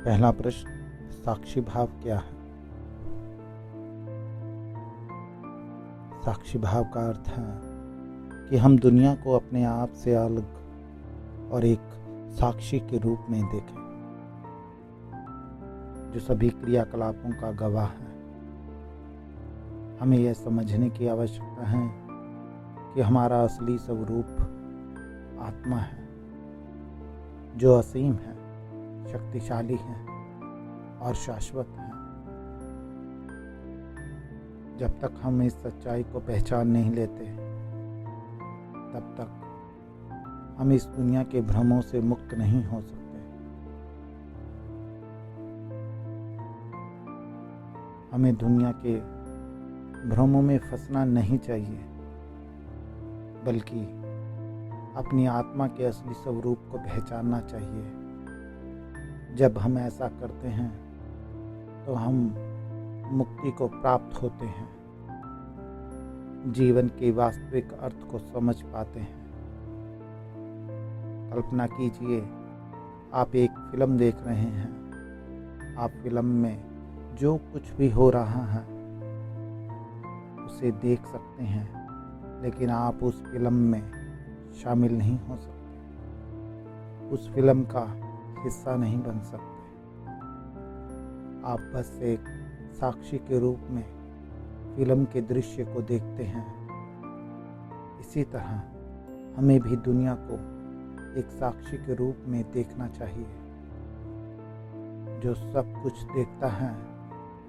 पहला प्रश्न, साक्षी भाव क्या है? साक्षी भाव का अर्थ है कि हम दुनिया को अपने आप से अलग और एक साक्षी के रूप में देखें, जो सभी क्रियाकलापों का गवाह है। हमें यह समझने की आवश्यकता है कि हमारा असली स्वरूप आत्मा है, जो असीम है, शक्तिशाली है और शाश्वत है। जब तक हम इस सच्चाई को पहचान नहीं लेते, तब तक हम इस दुनिया के भ्रमों से मुक्त नहीं हो सकते। हमें दुनिया के भ्रमों में फंसना नहीं चाहिए, बल्कि अपनी आत्मा के असली स्वरूप को पहचानना चाहिए। जब हम ऐसा करते हैं तो हम मुक्ति को प्राप्त होते हैं, जीवन के वास्तविक अर्थ को समझ पाते हैं। कल्पना कीजिए, आप एक फिल्म देख रहे हैं। आप फिल्म में जो कुछ भी हो रहा है उसे देख सकते हैं, लेकिन आप उस फिल्म में शामिल नहीं हो सकते, उस फिल्म का हिस्सा नहीं बन सकते। आप बस एक साक्षी के रूप में फिल्म के दृश्य को देखते हैं। इसी तरह हमें भी दुनिया को एक साक्षी के रूप में देखना चाहिए, जो सब कुछ देखता है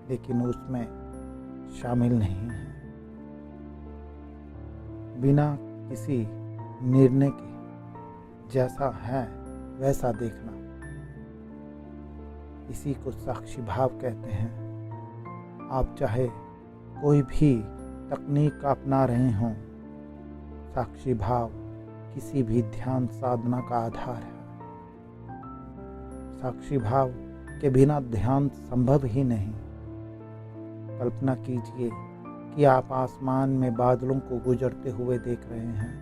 लेकिन उसमें शामिल नहीं है। बिना किसी निर्णय के जैसा है वैसा देखना, इसी को साक्षी भाव कहते हैं। आप चाहे कोई भी तकनीक अपना रहे हों, साक्षी भाव किसी भी ध्यान साधना का आधार है। साक्षी भाव के बिना ध्यान संभव ही नहीं। कल्पना कीजिए कि आप आसमान में बादलों को गुजरते हुए देख रहे हैं।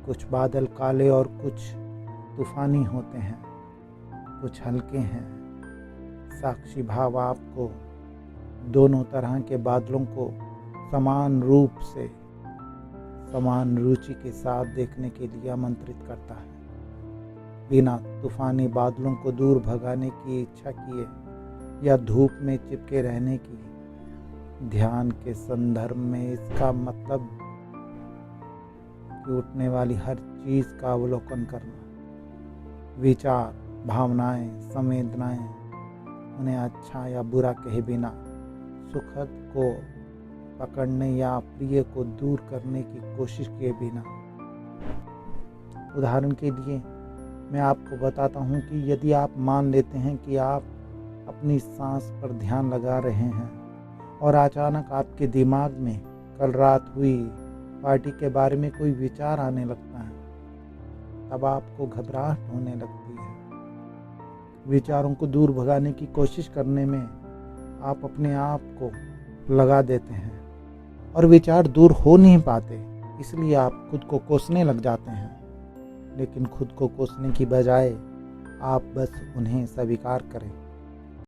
कुछ बादल काले और कुछ तूफानी होते हैं, कुछ हल्के हैं। साक्षी भाव आपको दोनों तरह के बादलों को समान रूप से, समान रुचि के साथ देखने के लिए आमंत्रित करता है। बिना तूफानी बादलों को दूर भगाने की इच्छा किए या धूप में चिपके रहने की। ध्यान के संदर्भ में इसका मतलब कि उठने वाली हर चीज का अवलोकन करना, विचार, भावनाएं, संवेदनाएं, उन्हें अच्छा या बुरा कहे बिना, सुखद को पकड़ने या प्रिय को दूर करने की कोशिश किए बिना। उदाहरण के लिए मैं आपको बताता हूँ कि यदि आप मान लेते हैं कि आप अपनी सांस पर ध्यान लगा रहे हैं और अचानक आपके दिमाग में कल रात हुई पार्टी के बारे में कोई विचार आने लगता है, तब आपको घबराहट होने लगती है। विचारों को दूर भगाने की कोशिश करने में आप अपने आप को लगा देते हैं और विचार दूर हो नहीं पाते, इसलिए आप खुद को कोसने लग जाते हैं। लेकिन खुद को कोसने की बजाय आप बस उन्हें स्वीकार करें